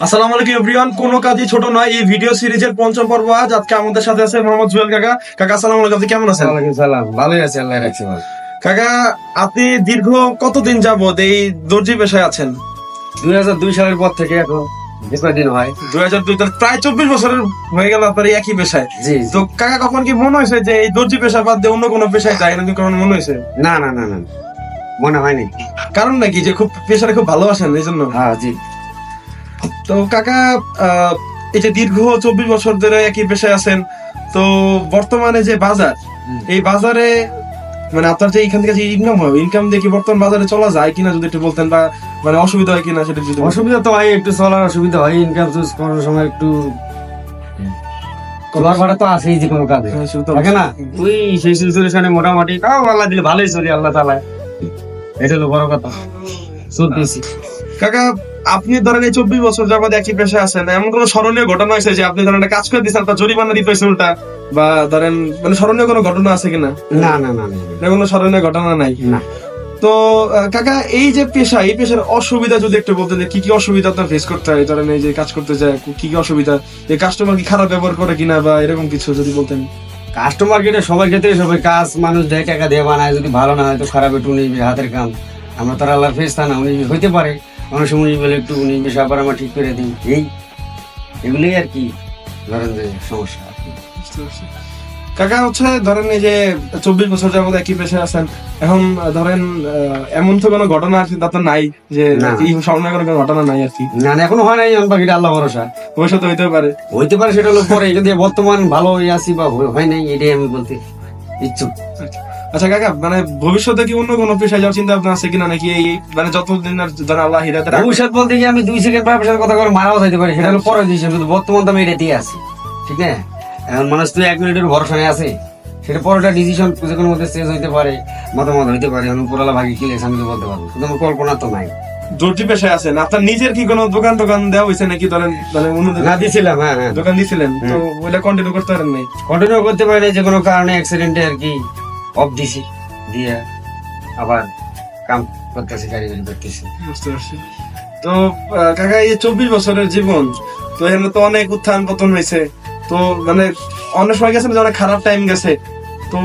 আসসালামু আলাইকুম এভরিওয়ান, কোনো কাজই ছোট নয়। এই ভিডিও সিরিজের পঞ্চম পর্ব আজ। আজকে আমাদের সাথে আছে মোহাম্মদ জুয়েল কাকা। কাকা আসসালামু আলাইকুম, আপনি কেমন আছেন? ওয়ালাইকুম সালাম, ভালোই আছে, আল্লাহ রাখছে ভালো। কাকা, আপনি দীর্ঘ কতদিন যাবত এই দর্জি পেশায় আছেন? 2002 সালের পর থেকে এখন যে কয়দিন হয়। 2002, প্রায় 24 বছরের হয়ে গেল আপনার এই একই পেশায়। জি তো কাকা, কখন কি মনে হয়েছে যে এই দর্জি পেশা বাদ দিয়ে অন্য কোনো পেশায় যায়? নাকি কখন মনে হয়েছে? না না না না, মনে হয়নি। কারণ নাকি যে খুব পেশাটা খুব ভালোবাসেন এই জন্য? হ্যাঁ জি। তো কাকা, এই যে দীর্ঘ 24 বছর ধরে একই পেশায় আছেন, তো বর্তমানে যে বাজার, এই বাজারে মানে আপনার যে এখান থেকে যে ইনকাম হয়, ইনকাম দিয়ে কি বর্তমান বাজারে চলা যায় কিনা যদি একটু বলতেন, বা মানে অসুবিধা হয় কিনা সেটা যদি বলতেন। অসুবিধা তো হয়, একটু চলার অসুবিধা হয়, ইনকাম সোর্স করার সময় একটু চলার ভাড়া তো আছেই যে কোনো কাজে, হ্যাঁ, সেটা তো থাকে না? তুই সেই সিচুয়েশনে মোটামুটি তাও আল্লাহ দিলে ভালোই চলি, আল্লাহ তাআলা, এটা হলো বড় কথা, চলতেছি। কাকা, আপনি ধরেন এই 24 বছর যাবত একই পেশায় আছেন, এমন কোনো স্মরণীয় ঘটনা হয়েছে যে আপনি ধরেন একটা কাজ করে দিচ্ছেন, আপনার জরিমানা দিতে হয়েছে উল্টা, বা ধরেন মানে স্মরণীয় কোনো ঘটনা আছে কিনা? না না না না এটা কোনো স্মরণীয় ঘটনা নাই। না। তো কাকা, এই যে পেশা, এই পেশার অসুবিধা যদি একটু বলতেন, যে কি কি অসুবিধা আপনার ফেস করতে হয়? ধরেন এই যে কাজ করতে যায়, কি কি অসুবিধা, এই কাস্টমার কি খারাপ ব্যবহার করে কিনা, বা এরকম কিছু যদি বলতেন। কাস্টমার কেটে সবার ক্ষেত্রে সবাই কাজ মানুষ দেয়, টাকা দিয়ে বানায়, যদি ভালো না হয় তো খারাপ একটু নিবি, হাতের কাম। আমরা তো আর আল্লাহর ফেরেশতা না, উনি হইতে পারে অনেক সময় বলে একটু উনি বেশ আবার আমার ঠিক করে দিই, এগুলোই আর কি ধরেন যে সমস্যা। কাকা হচ্ছে ধরেন এই যে 24 বছর যাবত একই পেশায় আছেন, এখন ধরেন এমন তো কোনো ঘটনা আর কি আপনার নাই যে না। এই সামনে কোনো ঘটনা নাই আর কি? না না, এখনো হয় নাই, এখন বাকিটা আল্লাহ ভরসা। ভবিষ্যতে হইতে পারে। হইতে পারে, সেটা হলো পরে, যদি বর্তমান ভালো হয়ে আসি বা হয় নাই, এটাই আমি বলতে ইচ্ছুক। আচ্ছা কাকা, মানে ভবিষ্যতে কি অন্য কোনো পেশায় যাওয়ার চিন্তা ভাবনা আছে কিনা, নাকি এই মানে যতদিন আর ধরেন আল্লাহ হিদায়াত রাখবে? ভবিষ্যৎ বলতে কি আমি 2 সেকেন্ড ব্যবসার কথা করে মারাও যাইতে পারি, সেটা হলো পরে দিয়েছে, শুধু বর্তমান তো আমি এটা দিয়ে আছি, ঠিক না? এখন মানুষ তো 1 মিনিটের ভরসা নিয়ে আছে, সেটা পরেটা ডিসিশন যে কোনো মধ্যে চেঞ্জ হইতে পারে, মতামত হইতে পারে, আমি পুরালা ভাগে কি লেগেছে আমি তো বলতে পারবো, শুধু আমার কল্পনা তো নাই। দর্জি পেশায় আছেন, আপনার নিজের কি কোনো দোকান টোকান দেওয়া হয়েছে নাকি? ধরেন মানে অন্যদের না দিছিলাম, হ্যাঁ হ্যাঁ, দোকান দিছিলেন, তো ওইটা কন্টিনিউ করতে পারেন নাই? কন্টিনিউ করতে পারি, যে কোনো কারণে অ্যাক্সিডেন্টে আর কি অফ দিছি, দিয়ে আবার কাম করতেছি, কারিগরি করতেছি। বুঝতে পারছি। তো কাকা, এই 24 বছরের জীবন, তো এখানে তো অনেক উত্থান পতন হয়েছে, তো মানে অনেক সময় গেছে না যে অনেক খারাপ টাইম গেছে, তো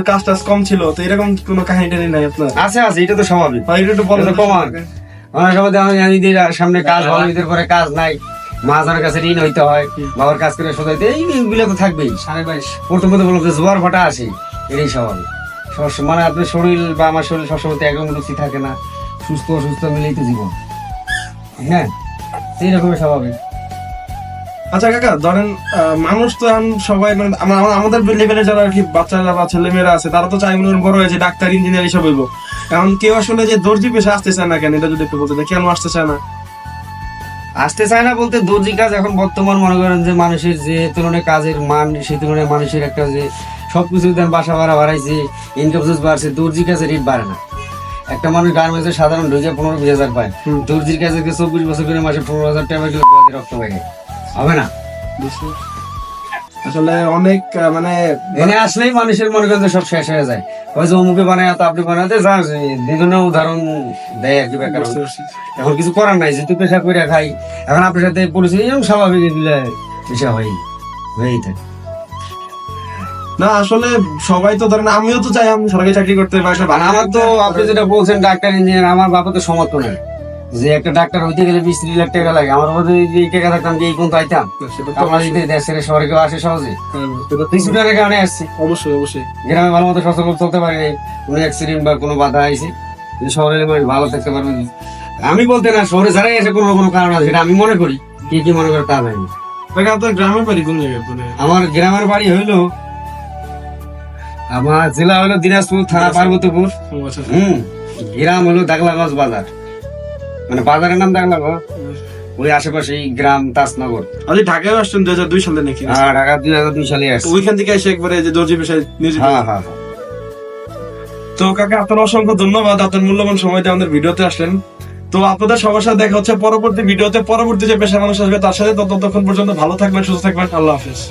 কাজ টাজ কম ছিল, তো এরকম কোনো কাহিনী টাহিনী নাই আপনার? আছে আছে, এটা তো স্বাভাবিক। বা এটা একটু বলেন। এটা তো কমান। অনেক সময় দেখা যায় ঈদের সামনে কাজ ভালো, ঈদের পরে কাজ নাই, মাঝানের কাছে ঋণ হইতে হয়, বাবার কাজ করে শোধাইতে, এইগুলো তো থাকবেই। 22.5 প্রথমে তো বলবো যে জোয়ার ভাটা আসে, এটাই স্বাভাবিক। মানে আপনার শরীর বা আমার শরীর সবসময় তো একদম রুচি থাকে না, সুস্থ অসুস্থ মিলেই তো জীবন, হ্যাঁ, সেই রকমের স্বাভাবিক। আচ্ছা কাকা, ধরেন মানুষ তো এখন সবাই মানে আমাদের লেভেলে যারা আর কি বাচ্চারা বা ছেলেমেয়েরা আছে, তারা তো চাই মনে করেন বড় হয়েছে ডাক্তার ইঞ্জিনিয়ার এইসব হইব। এখন কেউ আসলে যে দর্জি পেশা আসতে চায় না কেন, এটা যদি একটু বলতে, কেন আসতে চায় না? আসতে চায় না বলতে, দর্জি কাজ এখন বর্তমান মনে করেন যে মানুষের যে তুলনায় কাজের মান, সেই তুলনায় মানুষের একটা যে সবকিছু দেন, বাসা ভাড়া বাড়াইছে, ইনকাম সোর্স বাড়ছে, দর্জি কাজের রেট বাড়ে না। একটা মানুষ গার্মেন্টসের সাধারণ ঢুকে 15-20 পায়, দর্জির কাজে 24 বছর করে মাসে 15,000 টাকা রক্ত পায়, হবে না? আসলে অনেক মানে এনে আসলেই মানুষের মনে করেন যে সব শেষ হয়ে যায়, ওই যে অমুকে বানায় তো আপনি বানাতে যান, বিভিন্ন উদাহরণ দেয় আর কি। বেকার এখন কিছু করার নাই, যেহেতু পেশা করে খাই, এখন আপনার সাথে পরিচয় এরকম স্বাভাবিক, এগুলো পেশা হয়েই থাকে। না আসলে সবাই তো ধরেন, আমিও তো চাই আমি সরকারি চাকরি করতে, বা একটা আর আমার তো আপনি যেটা বলছেন ডাক্তার ইঞ্জিনিয়ার, আমার বাবা তো সমর্থ নেই, যে একটা ডাক্তার হইতে গেলে 20-30 লাখ টাকা লাগে। আমার মধ্যে যদি এই টাকা থাকতাম যে এই কোন আইতাম, আমরা যদি দেশের শহরে কেউ আসে সহজে, কিছু টাকার কারণে আসছি। অবশ্যই অবশ্যই গ্রামে ভালো মতো সচল চলতে পারি নাই, কোনো অ্যাক্সিডেন্ট বা কোনো বাধা আইছে, শহরে ভালো থাকতে পারবে। আমি বলতে না, শহরে যারাই এসে কোনো কোনো কারণ আছে, সেটা আমি মনে করি, কি মনে করে তা জানি। আপনার গ্রামের বাড়ি কোন জায়গায়? আমার গ্রামের বাড়ি হইলো, আমার জেলা হইলো দিনাজপুর, থানা পার্বতীপুর, গ্রাম হলো দাগলাগঞ্জ বাজার, মানে বাজারের নাম দাগলাগঞ্জ, ওই আশেপাশে গ্রাম তাজনগর। আপনি ঢাকায় আসছেন 2002 সালে নাকি? হ্যাঁ, ঢাকা 2002 সালে আসছি। ওইখান থেকে এসে একবারে যে দর্জি পেশায় নিয়োজিত। হ্যাঁ হ্যাঁ। তো কাকা, আপনার অসংখ্য ধন্যবাদ, আপনার মূল্যবান সময়টা আমাদের ভিডিওতে আসলেন। তো আপনাদের সবার সাথে দেখা হচ্ছে পরবর্তী ভিডিওতে, পরবর্তী যে পেশা মানুষ আসবে তার সাথে। ততক্ষণ পর্যন্ত ভালো থাকবেন, সুস্থ থাকবেন, আল্লাহ হাফেজ।